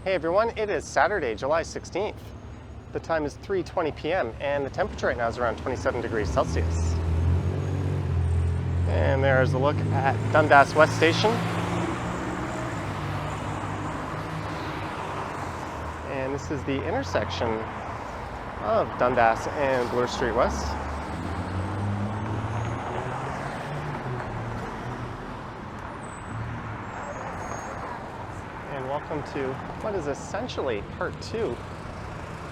Hey everyone, it is Saturday, July 16th. The time is 3:20 p.m. and the temperature right now is around 27 degrees Celsius. And there's a look at Dundas West Station. And this is the intersection of Dundas and Bloor Street West. And welcome to what is essentially part 2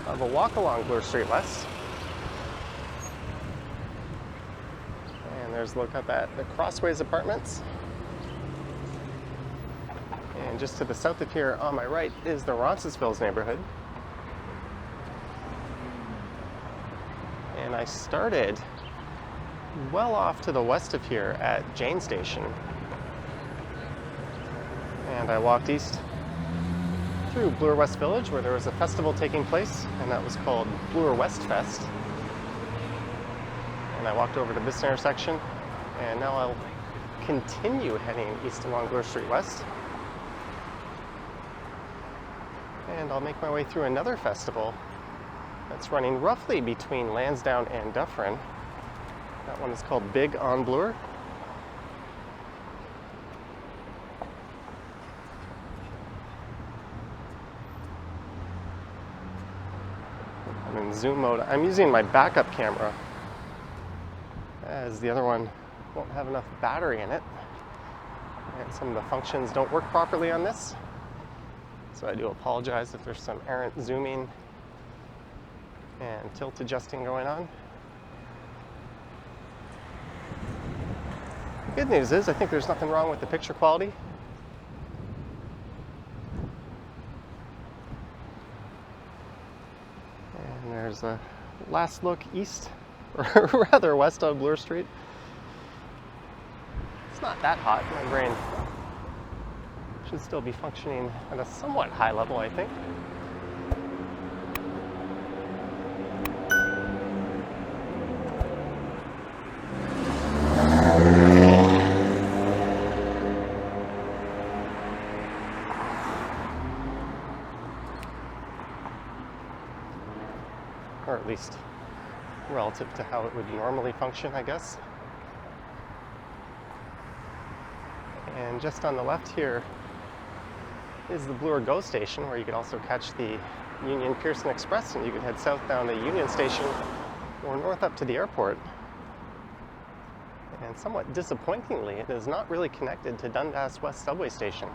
of a walk along Bloor Street West. And there's a look up at the Crossways Apartments. And just to the south of here on my right is the Roncesvalles neighborhood. And I started well off to the west of here at Jane Station. And I walked east through Bloor West Village, where there was a festival taking place, and that was called Bloor West Fest. And I walked over to this intersection, and now I'll continue heading east along Bloor Street West. And I'll make my way through another festival that's running roughly between Lansdowne and Dufferin. That one is called Big on Bloor. I'm in zoom mode. I'm using my backup camera, as the other one won't have enough battery in it. And some of the functions don't work properly on this. So I do apologize if there's some errant zooming and tilt adjusting going on. The good news is I think there's nothing wrong with the picture quality. And there's a last look east, or rather west on Bloor Street. It's not that hot. My brain should still be functioning at a somewhat high level, I think. Or at least relative to how it would normally function, I guess. And just on the left here is the Bloor GO station, where you could also catch the Union Pearson Express, and you could head south down the Union Station or north up to the airport. And somewhat disappointingly, it is not really connected to Dundas West subway station.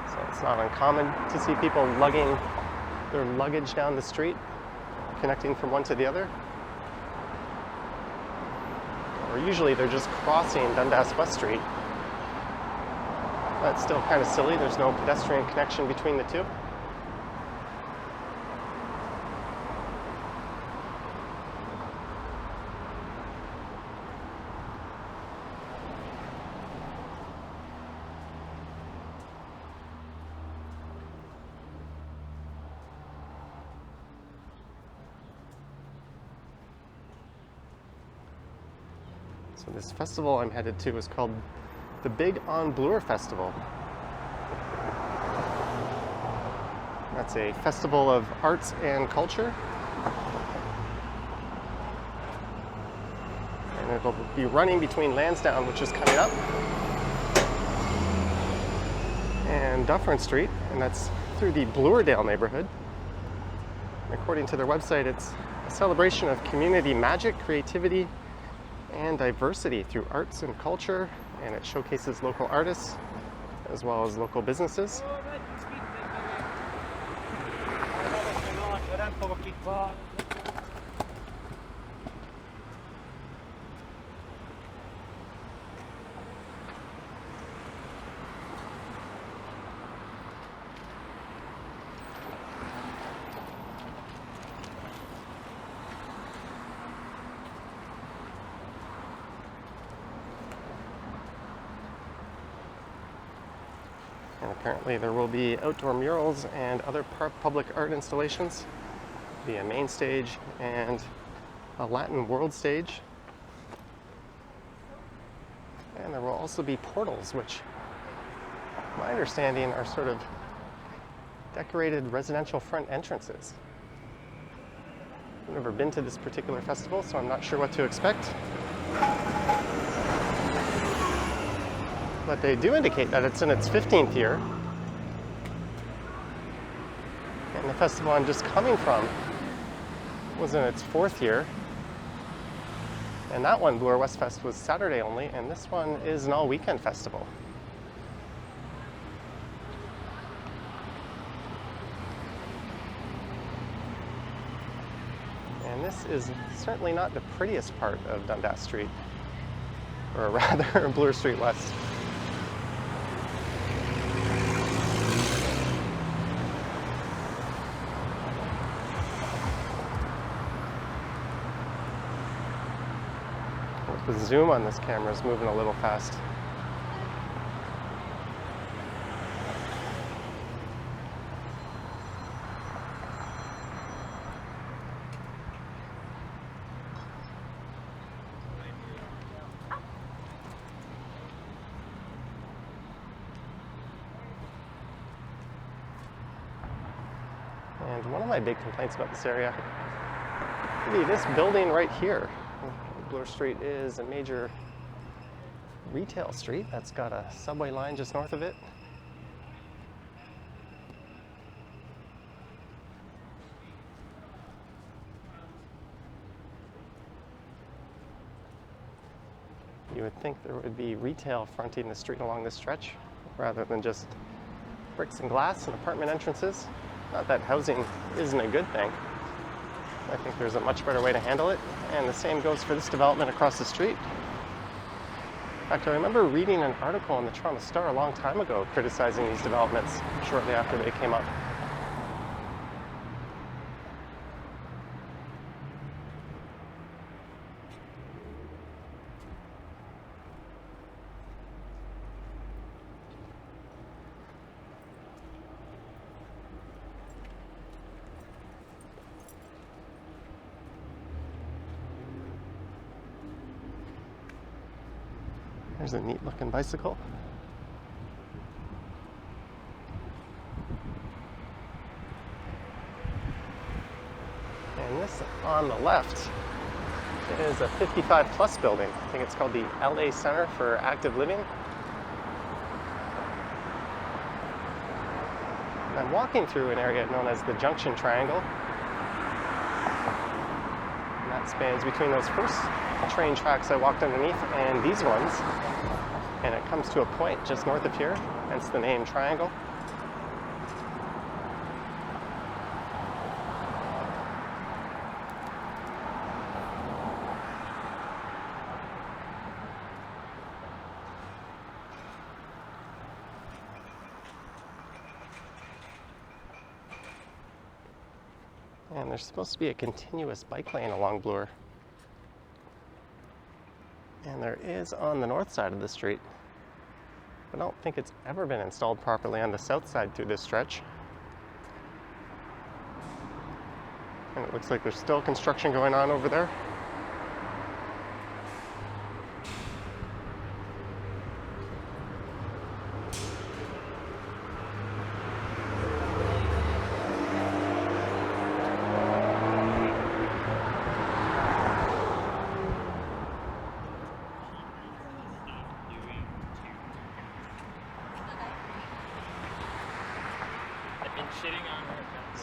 So it's not uncommon to see people lugging their luggage down the street, connecting from one to the other. Or usually they're just crossing Dundas West Street. That's still kind of silly. There's no pedestrian connection between the two. So this festival I'm headed to is called the Big on Bloor Festival. That's a festival of arts and culture. And it'll be running between Lansdowne, which is coming up, and Dufferin Street, and that's through the Bloordale neighborhood. According to their website, it's a celebration of community magic, creativity, and diversity through arts and culture, and it showcases local artists as well as local businesses. And apparently there will be outdoor murals and other public art installations, be a main stage and a Latin world stage. And there will also be portals, which my understanding, are sort of decorated residential front entrances. I've never been to this particular festival, so I'm not sure what to expect. But they do indicate that it's in its 15th year. And the festival I'm just coming from was in its 4th year. And that one, Bloor Westfest, was Saturday only, and this one is an all-weekend festival. And this is certainly not the prettiest part of Dundas Street, or rather Bloor Street West. The zoom on this camera is moving a little fast. And one of my big complaints about this area would be this building right here. Bloor Street is a major retail street that's got a subway line just north of it. You would think there would be retail fronting the street along this stretch rather than just bricks and glass and apartment entrances. Not that housing isn't a good thing. I think there's a much better way to handle it, and the same goes for this development across the street. In fact, I remember reading an article in the Toronto Star a long time ago criticizing these developments shortly after they came up. There's a neat looking bicycle. And this on the left is a 55 plus building. I think it's called the LA Center for Active Living. And I'm walking through an area known as the Junction Triangle. And that spans between those first train tracks I walked underneath and these ones. And it comes to a point just north of here, hence the name Triangle. And there's supposed to be a continuous bike lane along Bloor. And there is on the north side of the street. I don't think it's ever been installed properly on the south side through this stretch. And it looks like there's still construction going on over there.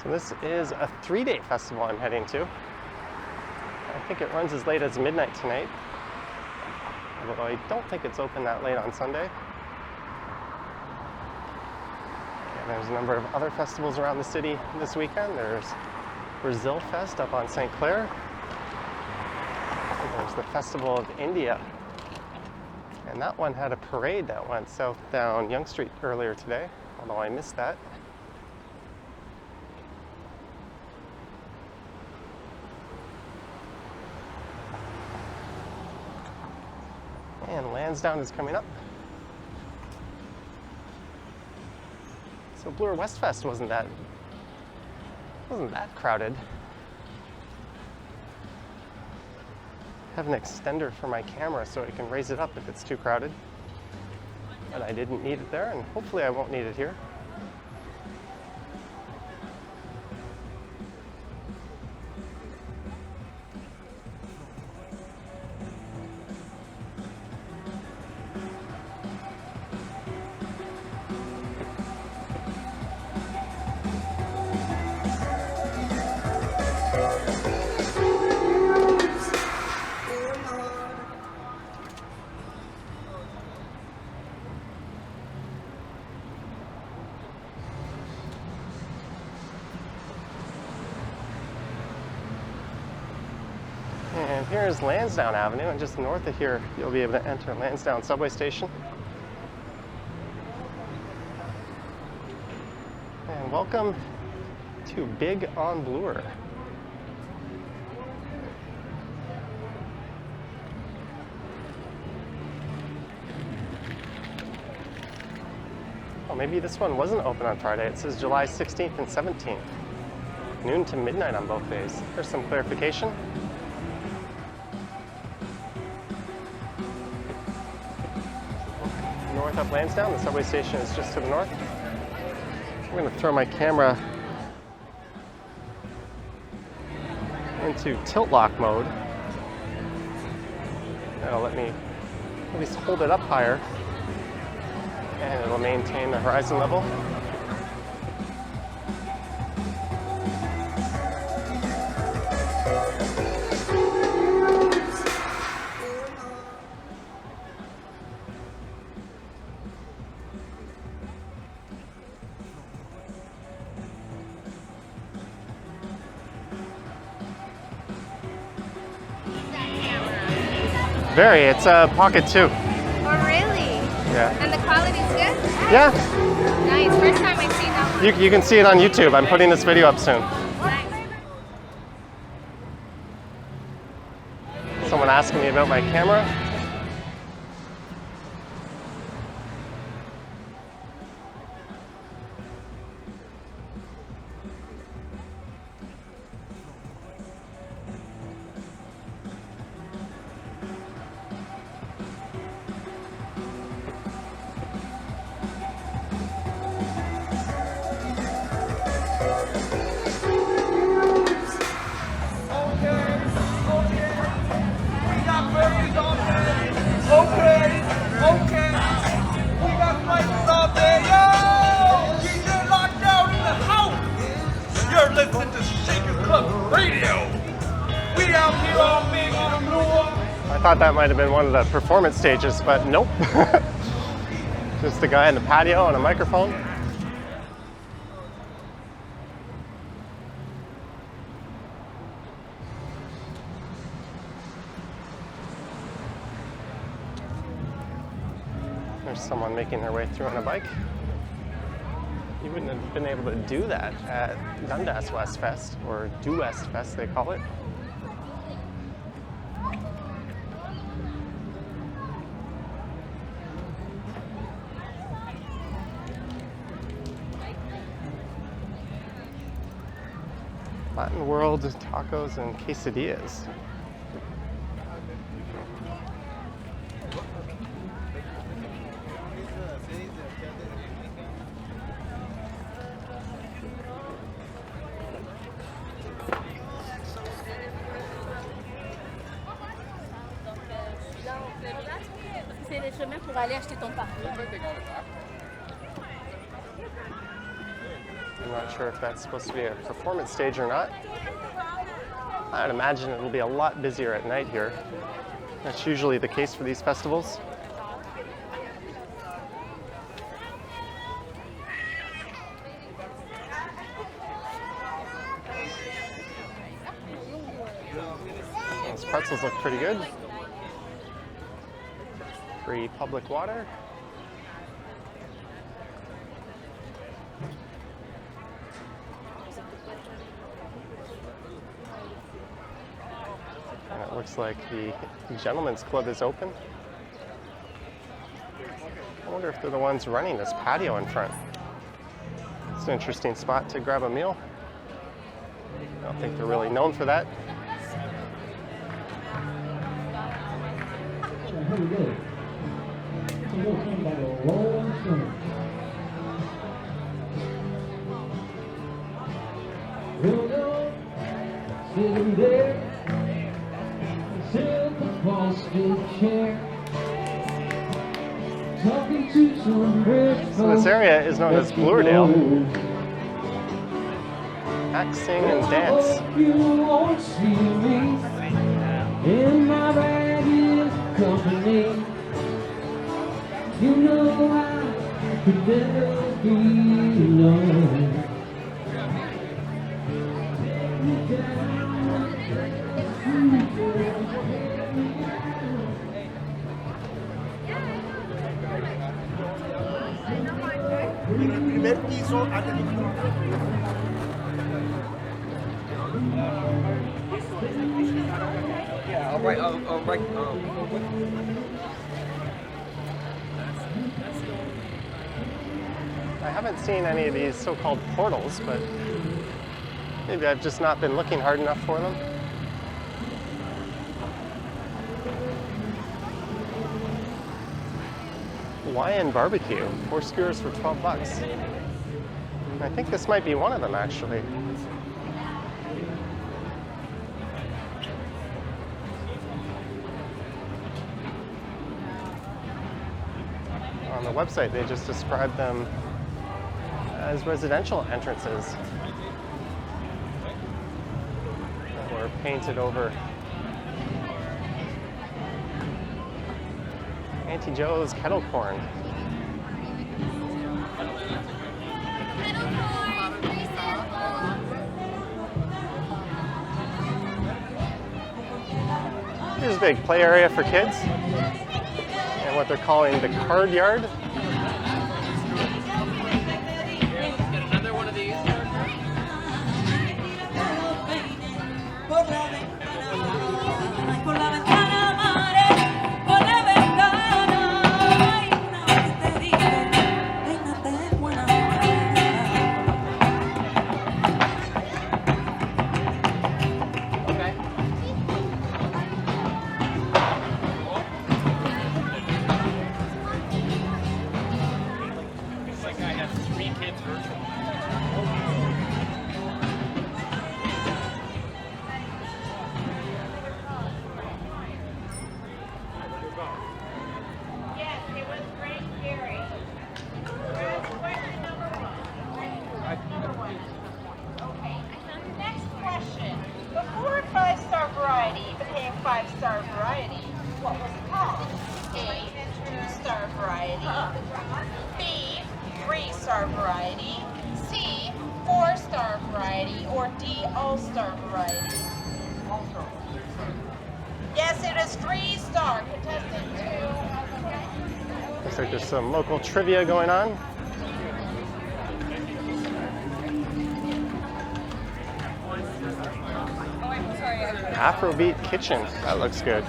So this is a 3-day festival I'm heading to. I think it runs as late as midnight tonight, although I don't think it's open that late on Sunday. And there's a number of other festivals around the city this weekend. There's Brazil Fest up on St. Clair. And there's the Festival of India. And that one had a parade that went south down Yonge Street earlier today, although I missed that. And Lansdowne is coming up. So Bloor Westfest wasn't that crowded. I have an extender for my camera so I can raise it up if it's too crowded. but I didn't need it there, and hopefully I won't need it here. And here's Lansdowne Avenue, and just north of here, you'll be able to enter Lansdowne subway station. And welcome to Big on Bloor. Oh, maybe this one wasn't open on Friday. It says July 16th and 17th, noon to midnight on both days. There's some clarification. North up Lansdowne, the subway station is just to the north. I'm going to throw my camera into tilt lock mode. That'll let me at least hold it up higher, and it'll maintain the horizon level. Very, it's a Pocket 2. Oh, really? Yeah. And the quality's good? Yeah, Nice. First time I've seen that one. you can see it on YouTube. I'm putting this video up soon. Nice. Someone asking me about my camera. I thought that might have been one of the performance stages, but nope. Just a guy in the patio and a microphone. There's someone making their way through on a bike. You wouldn't have been able to do that at Dundas West Fest, or Do West Fest they call it. Latin World tacos and quesadillas. C'est le chemin pour aller acheter ton parfum. I'm not sure if that's supposed to be a performance stage or not. I'd imagine it'll be a lot busier at night here. That's usually the case for these festivals. Those pretzels look pretty good. Free public water. And it looks like the Gentlemen's Club is open. I wonder if they're the ones running this patio in front. It's an interesting spot to grab a meal. I don't think they're really known for that. Sitting there, silk upholstered chair, talking to some rich So this area is known as Bloordale. Act, sing, and dance. You won't see me in my ragged company. You know I could never be alone. Primeiro piso, yeah, I'll write. I haven't seen any of these so-called portals, but maybe I've just not been looking hard enough for them. Hawaiian barbecue, 4 skewers for 12 bucks. I think this might be one of them, actually. On the website, they just described them as residential entrances that were painted over. Auntie Joe's kettle corn. Here's a big play area for kids and what they're calling the card yard. Another one of these. Next question. Before 5-star variety became 5-star variety, what was it called? A, 2-star variety. B, 3-star variety. C, 4-star variety. Or D, all-star variety. Yes, it is 3-star. Contestant 2. Looks like there's some local trivia going on. Afrobeat kitchen. That looks good.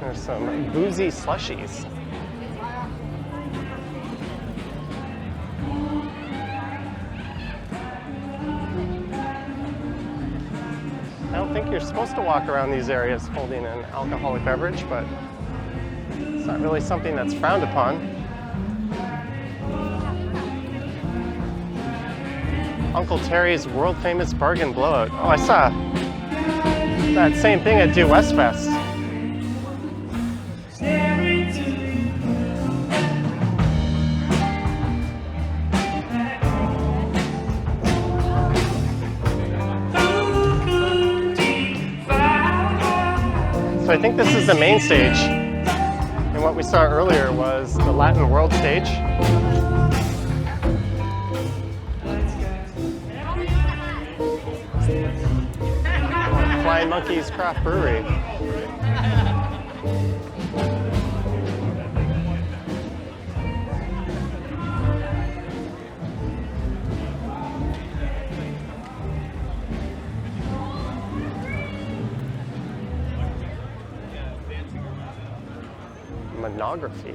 There's some boozy slushies. I don't think you're supposed to walk around these areas holding an alcoholic beverage, but it's not really something that's frowned upon. Uncle Terry's world famous bargain blowout. Oh, I saw that same thing at Due West Fest. So I think this is the main stage, and what we saw earlier was the Latin World stage. Flying Monkeys Craft Brewery. monography.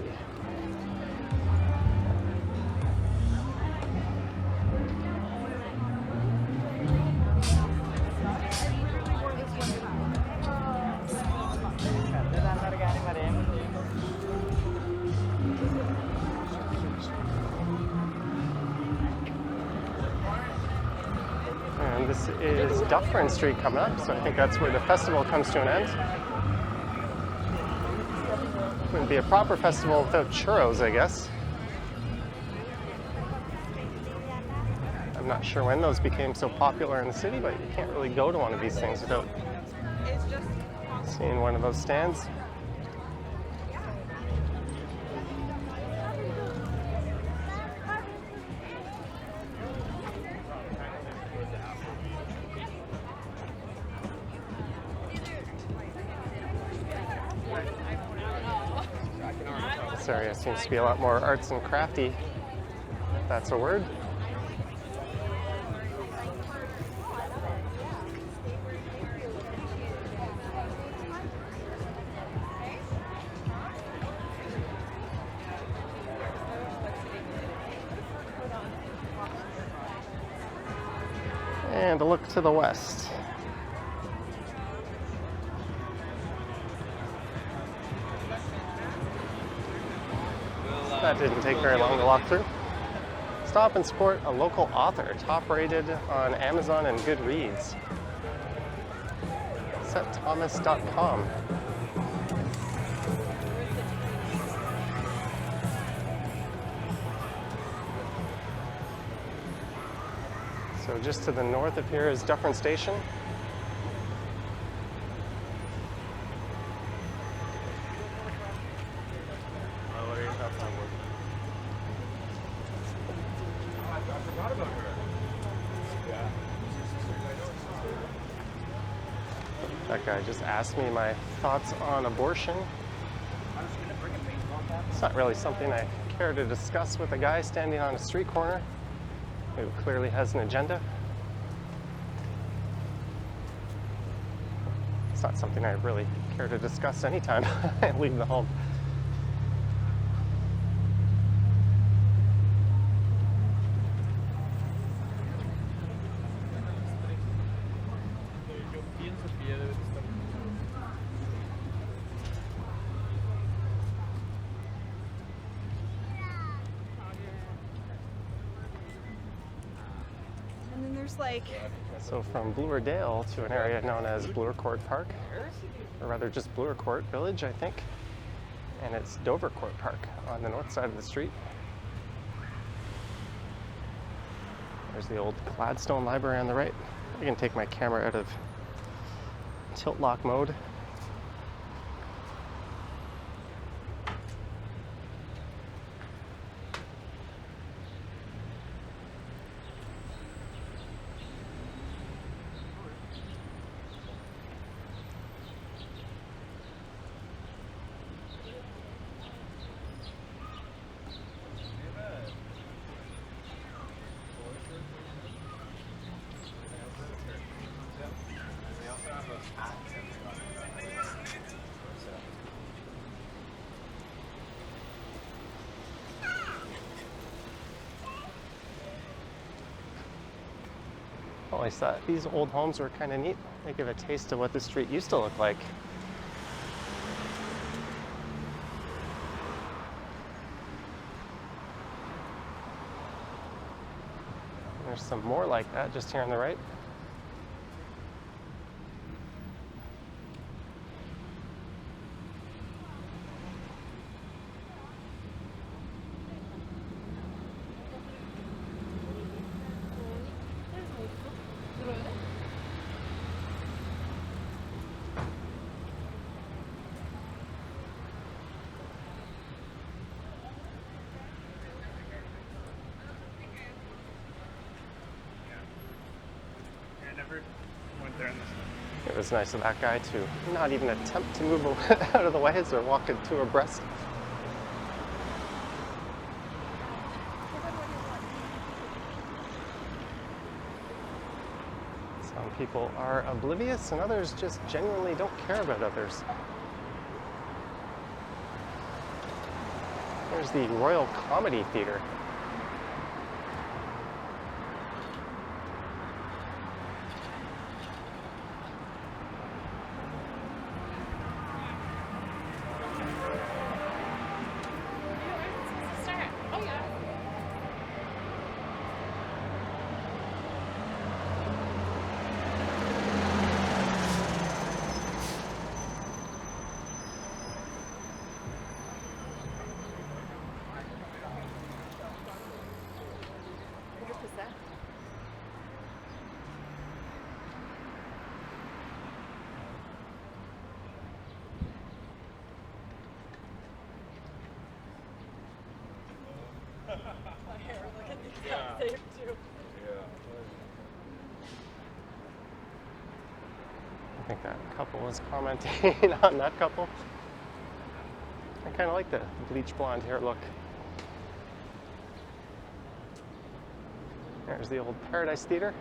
And this is Dufferin Street coming up, so I think that's where the festival comes to an end. Wouldn't be a proper festival without churros, I guess. I'm not sure when those became so popular in the city, but you can't really go to one of these things without seeing one of those stands. This area seems to be a lot more arts and crafty, if that's a word. And a look to the west. That didn't take very long to walk through. Stop and support a local author, top rated on Amazon and Goodreads. setthomas.com. So just to the north of here is Dufferin Station. That guy just asked me my thoughts on abortion. It's not really something I care to discuss with a guy standing on a street corner who clearly has an agenda. It's not something I really care to discuss anytime I leave the home. So from Bloordale to an area known as Bloor Court Park, or rather just Bloor Court Village, I think, and it's Dover Court Park on the north side of the street. There's the old Gladstone Library on the right. I can take my camera out of tilt lock mode. Always thought these old homes were kind of neat. They give a taste of what the street used to look like. There's some more like that just here on the right. It was nice of that guy to not even attempt to move out of the way as they're walking two abreast. Some people are oblivious and others just genuinely don't care about others. There's the Royal Comedy Theatre. I think that couple was commenting on that couple. I kind of like the bleach blonde hair look. There's the old Paradise Theatre.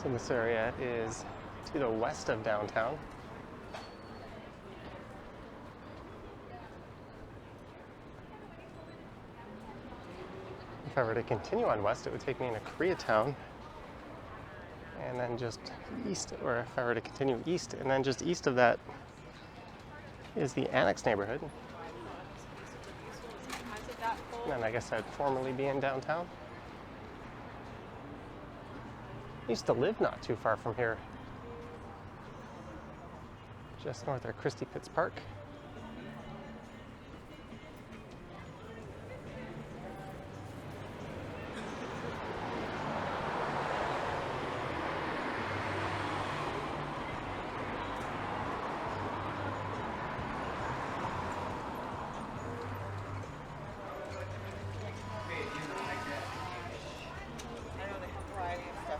So this area is to the west of downtown. If I were to continue on west, it would take me into Koreatown, and then just east, or if I were to continue east, and then just east of that is the Annex neighborhood. And then I guess I'd formerly be in downtown. I used to live not too far from here, just north of Christie Pitts Park.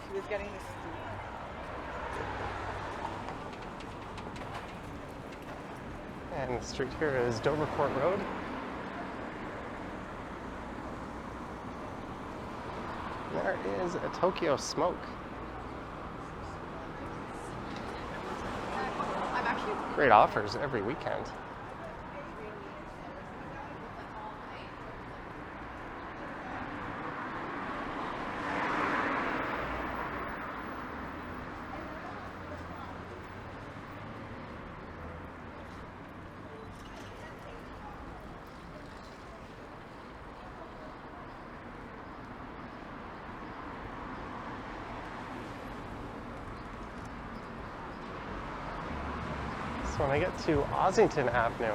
He was getting this. And the street here is Dovercourt Road. There is a Tokyo Smoke. Great offers every weekend. So when I get to Ossington Avenue,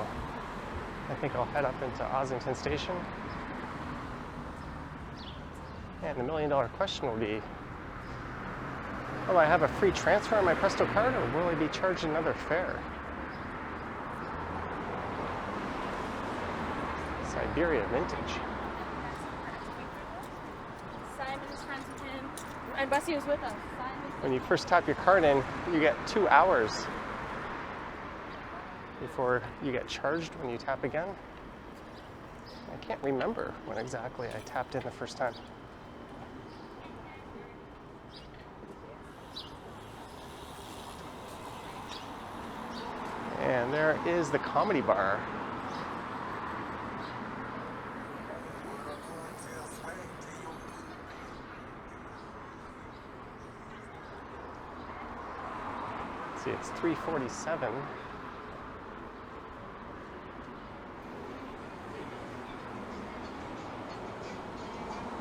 I think I'll head up into Ossington Station. And the million-dollar question will be, will I have a free transfer on my Presto card, or will I be charged another fare? Siberia Vintage. Simon's friends with him. And Bessie was with us. When you first tap your card in, you get 2 hours before you get charged when you tap again. I can't remember when exactly I tapped in the first time. And there is the Comedy Bar. Let's see, it's 347.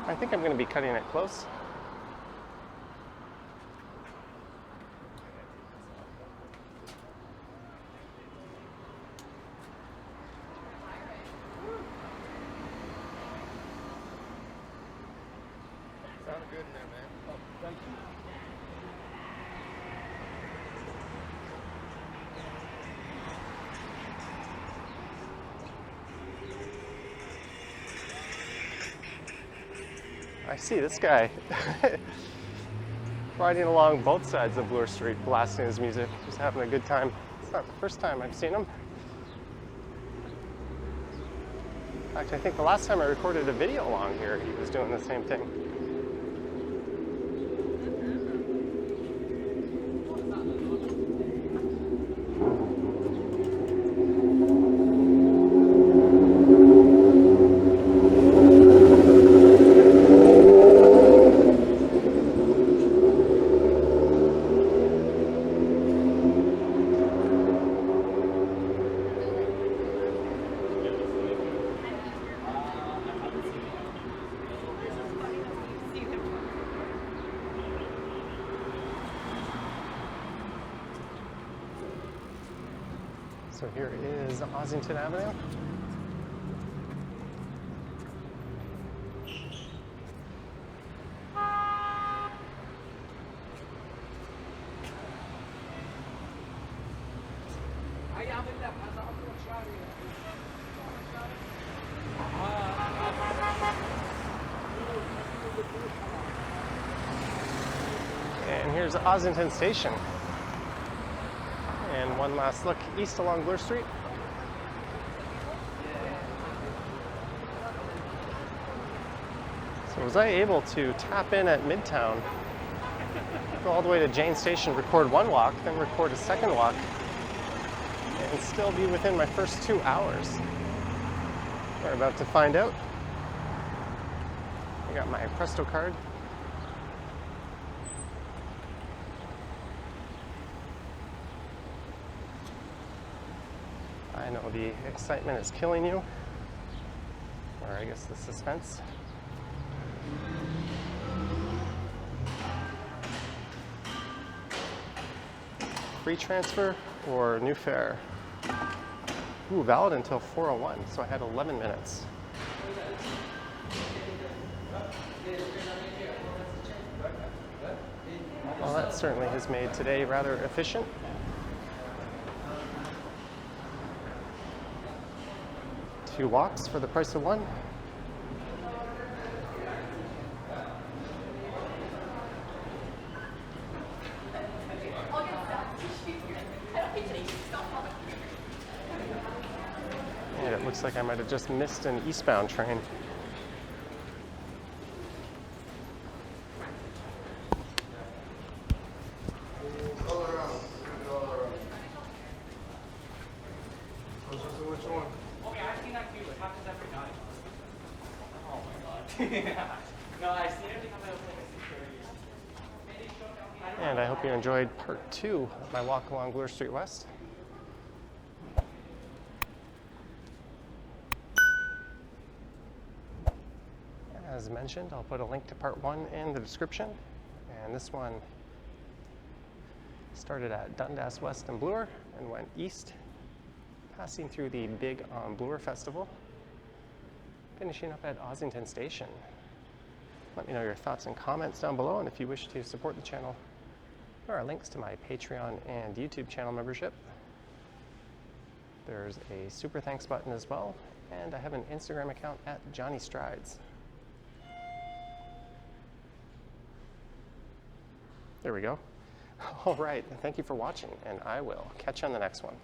I think I'm going to be cutting it close. Sounded good in there, man. Oh, thank you. I see this guy riding along both sides of Bloor Street, blasting his music, just having a good time. It's not the first time I've seen him. In fact, I think the last time I recorded a video along here, he was doing the same thing. So here is Ossington Avenue. And here's Ossington Station. And one last look east along Bloor Street. So was I able to tap in at Midtown, go all the way to Jane Station, record one walk, then record a second walk, and still be within my first 2 hours? We're about to find out. I got my Presto card. I know the excitement is killing you, or I guess the suspense. Free transfer or new fare? Ooh, valid until 4:01, so I had 11 minutes. Well, that certainly has made today rather efficient. Two walks for the price of one. And it looks like I might have just missed an eastbound train. And I hope you enjoyed part 2 of my walk along Bloor Street West. As mentioned, I'll put a link to part 1 in the description. And this one started at Dundas West and Bloor and went east, passing through the Big on Bloor Festival, finishing up at Ossington Station. Let me know your thoughts and comments down below, and if you wish to support the channel, there are links to my Patreon and YouTube channel membership. There's a super thanks button as well, and I have an Instagram account at Johnny Strides. There we go. All right, thank you for watching, and I will catch you on the next one.